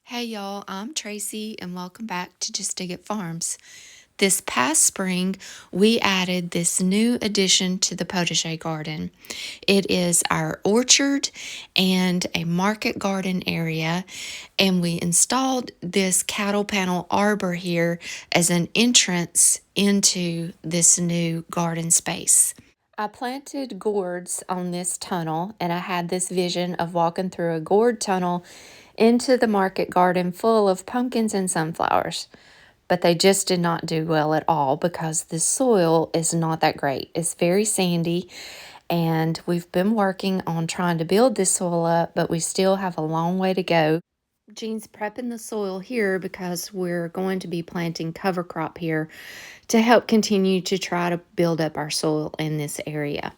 Hey y'all, I'm Tracy and welcome back to Just Dig It Farms. This past spring, we added this new addition to the potager garden. It is our orchard and a market garden area, and we installed this cattle panel arbor here as an entrance into this new garden space. I planted gourds on this tunnel, and I had this vision of walking through a gourd tunnel into the market garden full of pumpkins and sunflowers. But they just did not do well at all because the soil is not that great. It's very sandy, and we've been working on trying to build this soil up, but we still have a long way to go. Jean's prepping the soil here because we're going to be planting cover crop here to help continue to try to build up our soil in this area.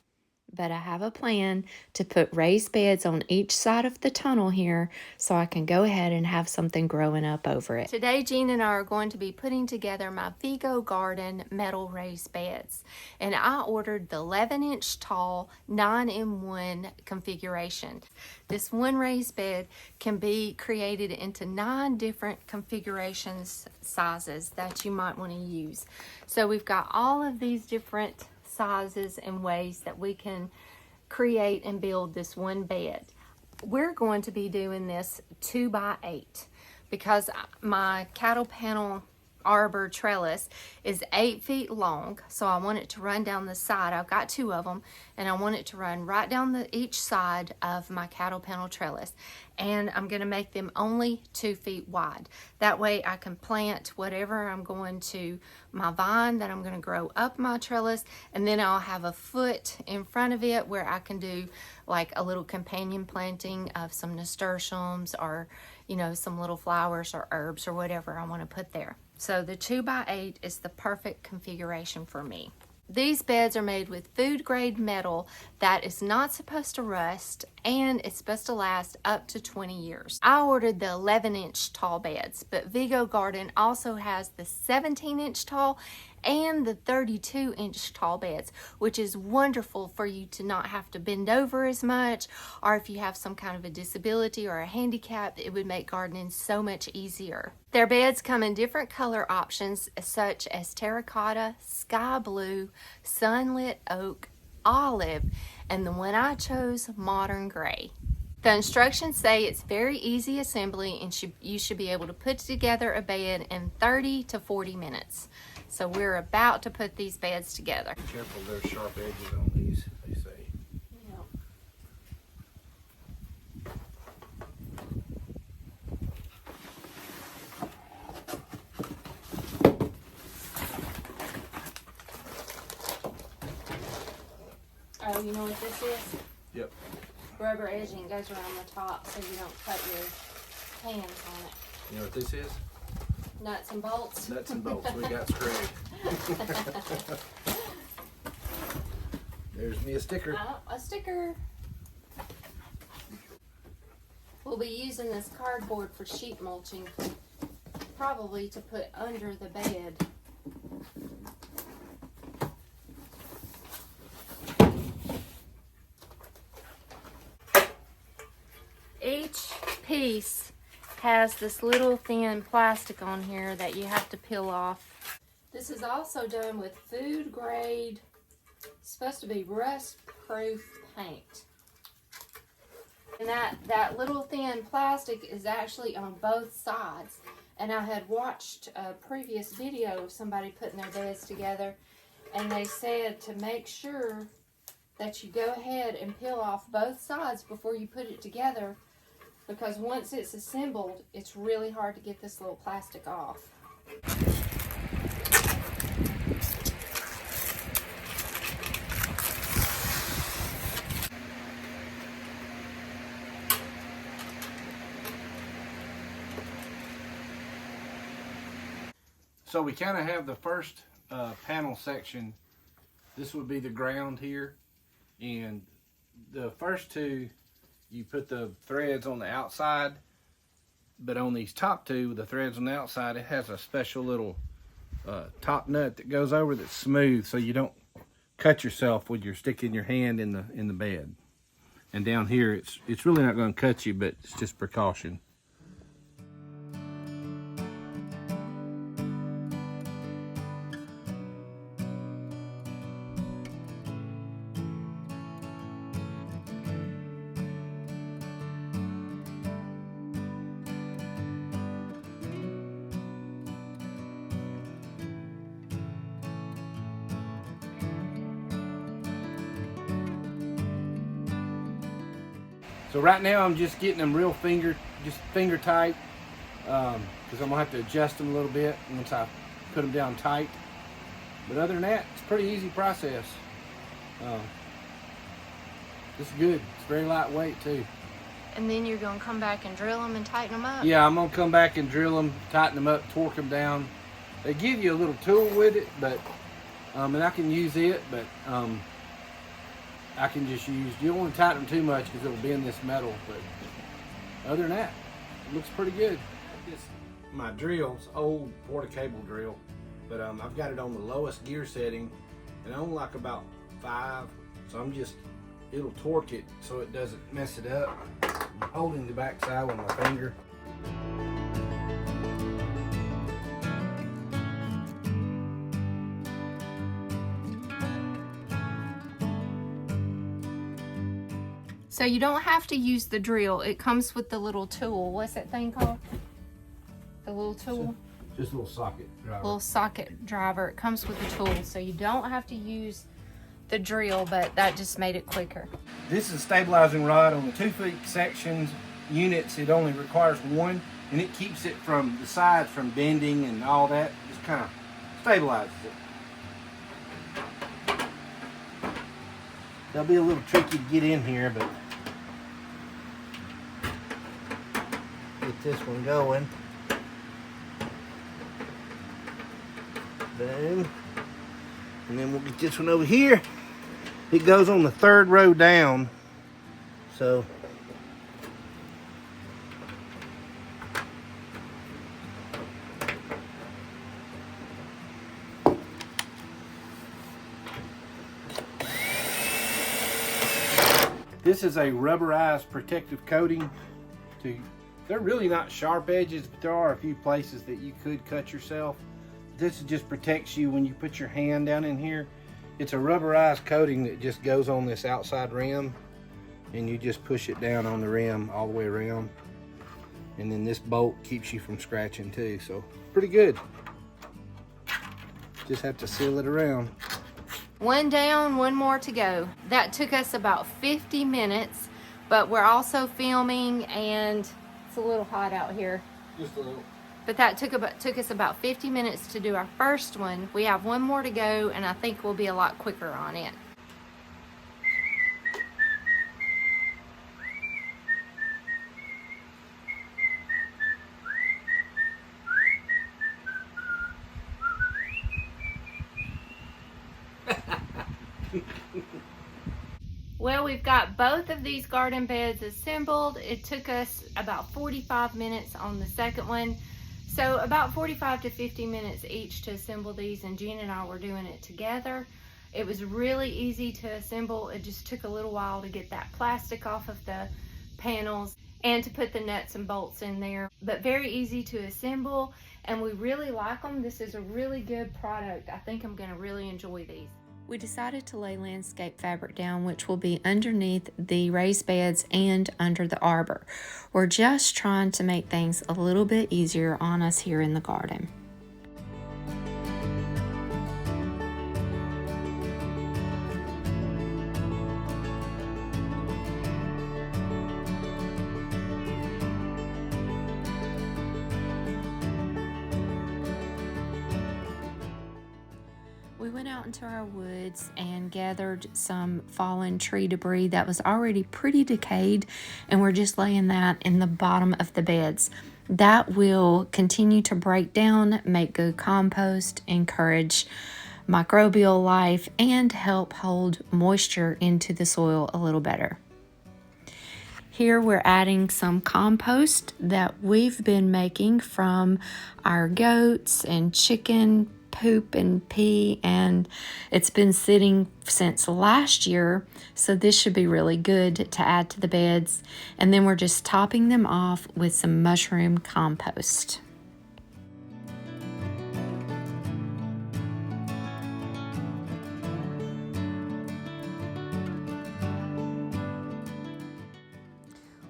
But I have a plan to put raised beds on each side of the tunnel here so I can go ahead and have something growing up over it. Today, Jean and I are going to be putting together my Vego Garden metal raised beds. And I ordered the 11-inch tall 9-in-1 configuration. This one raised bed can be created into 9 different configurations, sizes that you might want to use. So we've got all of these different sizes and ways that we can create and build this one bed. We're going to be doing this 2x8 because my cattle panel arbor trellis is 8 feet long, so I want it to run down the side. I've got 2 of them, and I want it to run right down each side of my cattle panel trellis, and I'm going to make them only 2 feet wide. That way I can plant whatever I'm going to, my vine that I'm going to grow up my trellis, and then I'll have a foot in front of it where I can do like a little companion planting of some nasturtiums or, you know, some little flowers or herbs or whatever I want to put there. So the 2x8 is the perfect configuration for me. These beds are made with food grade metal that is not supposed to rust, and it's supposed to last up to 20 years. I ordered the 11-inch tall beds, but Vego Garden also has the 17-inch tall and the 32-inch tall beds, which is wonderful for you to not have to bend over as much, or if you have some kind of a disability or a handicap, it would make gardening so much easier. Their beds come in different color options such as terracotta, sky blue, sunlit oak, olive, and the one I chose, modern gray. The instructions say it's very easy assembly and you should be able to put together a bed in 30 to 40 minutes. So we're about to put these beds together. Be careful, there's sharp edges on these, they say. Oh, you know what this is? Yep. Rubber edging goes around the top so you don't cut your hands on it. You know what this is? Nuts and bolts. Nuts and bolts. We got screwed. There's me a sticker. Oh, a sticker. We'll be using this cardboard for sheet mulching, probably to put under the bed. Each piece has this little thin plastic on here that you have to peel off. This is also done with food grade, supposed to be rust proof paint. And that little thin plastic is actually on both sides. And I had watched a previous video of somebody putting their beds together, and they said to make sure that you go ahead and peel off both sides before you put it together, because once it's assembled, it's really hard to get this little plastic off. So we kind of have the first panel section. This would be the ground here. And the first two, you put the threads on the outside, but on these top two, the threads on the outside, it has a special little top nut that goes over that's smooth, so you don't cut yourself when you're sticking your hand in the bed. And down here, it's really not going to cut you, but it's just precaution. So right now I'm just getting them real finger tight, because I'm gonna have to adjust them a little bit once I put them down tight. But other than that, it's a pretty easy process. It's good. It's very lightweight too. And then you're going to come back and drill them and tighten them up? Yeah, I'm going to come back and drill them, tighten them up, torque them down. They give you a little tool with it, but and I can use it, but I can just use, you don't want to tighten them too much because it'll bend this metal. But other than that, it looks pretty good. My drill's old porta cable drill, but I've got it on the lowest gear setting and on like about 5, so I'm just, it'll torque it so it doesn't mess it up. I'm holding the back side with my finger. So you don't have to use the drill. It comes with the little tool. What's that thing called? The little tool? Just a little socket driver. Little socket driver. It comes with the tool. So you don't have to use the drill, but that just made it quicker. This is a stabilizing rod. On the 2-foot sections units, it only requires 1, and it keeps it from the sides from bending and all that. Just kind of stabilizes it. They'll be a little tricky to get in here, but get this one going. Boom. And then we'll get this one over here. It goes on the 3rd row down. So this is a rubberized protective coating. They're really not sharp edges, but there are a few places that you could cut yourself. This just protects you when you put your hand down in here. It's a rubberized coating that just goes on this outside rim, and you just push it down on the rim all the way around. And then this bolt keeps you from scratching too, so pretty good. Just have to seal it around. One down, one more to go. That took us about 50 minutes, but we're also filming and it's a little hot out here. Just a little. But that took us about 50 minutes to do our first one. We have one more to go, and I think we'll be a lot quicker on it. Well, we've got both of these garden beds assembled. It took us about 45 minutes on the second one. So about 45 to 50 minutes each to assemble these, and Gina and I were doing it together. It was really easy to assemble. It just took a little while to get that plastic off of the panels and to put the nuts and bolts in there, but very easy to assemble, and we really like them. This is a really good product. I think I'm gonna really enjoy these. We decided to lay landscape fabric down, which will be underneath the raised beds and under the arbor. We're just trying to make things a little bit easier on us here in the garden. We went out into our woods and gathered some fallen tree debris that was already pretty decayed, and we're just laying that in the bottom of the beds. That will continue to break down, make good compost, encourage microbial life, and help hold moisture into the soil a little better. Here we're adding some compost that we've been making from our goats and chicken poop and pee, and it's been sitting since last year, so this should be really good to add to the beds. And then we're just topping them off with some mushroom compost.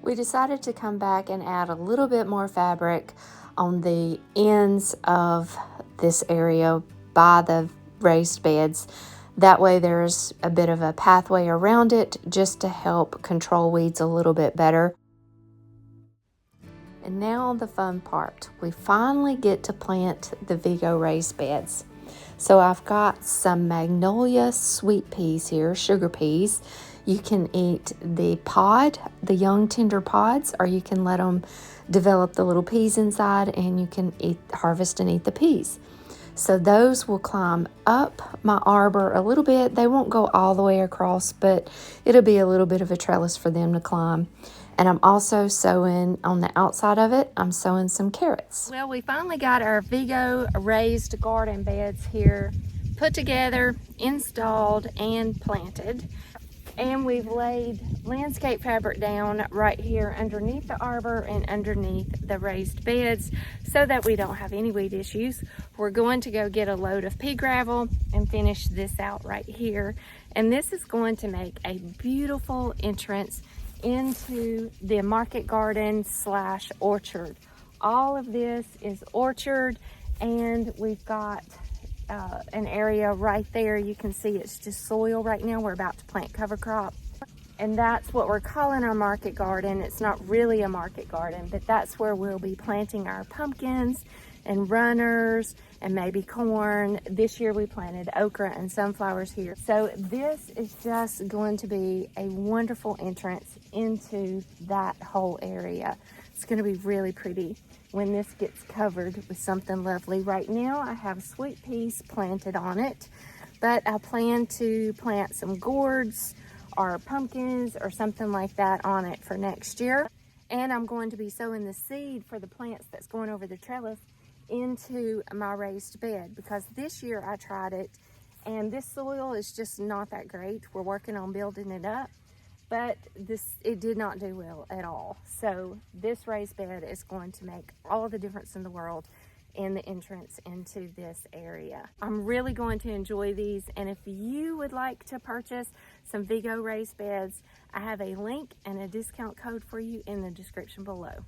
We decided to come back and add a little bit more fabric on the ends of this area by the raised beds. That way there's a bit of a pathway around it just to help control weeds a little bit better. And now the fun part. We finally get to plant the Vego Raised Beds. So I've got some magnolia sweet peas here, sugar peas. You can eat the pod, the young tender pods, or you can let them develop the little peas inside and you can harvest and eat the peas. So those will climb up my arbor a little bit. They won't go all the way across, but it'll be a little bit of a trellis for them to climb. And I'm also sowing on the outside of it, I'm sowing some carrots. Well, we finally got our Vego raised garden beds here put together, installed, and planted. And we've laid landscape fabric down right here underneath the arbor and underneath the raised beds so that we don't have any weed issues. We're going to go get a load of pea gravel and finish this out right here. And this is going to make a beautiful entrance into the market garden / orchard. All of this is orchard, and we've got an area right there. You can see it's just soil right now. We're about to plant cover crop, and that's what we're calling our market garden. It's not really a market garden, but that's where we'll be planting our pumpkins and runners and maybe corn. This year we planted okra and sunflowers here. So this is just going to be a wonderful entrance into that whole area. It's going to be really pretty when this gets covered with something lovely. Right now I have sweet peas planted on it, but I plan to plant some gourds or pumpkins or something like that on it for next year. And I'm going to be sowing the seed for the plants that's going over the trellis into my raised bed, because this year I tried it and this soil is just not that great. We're working on building it up, but it did not do well at all. So this raised bed is going to make all the difference in the world in the entrance into this area. I'm really going to enjoy these, and if you would like to purchase some Vego raised beds, I have a link and a discount code for you in the description below.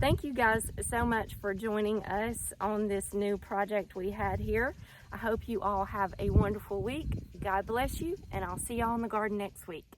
Thank you guys so much for joining us on this new project we had here. I hope you all have a wonderful week. God bless you, and I'll see y'all in the garden next week.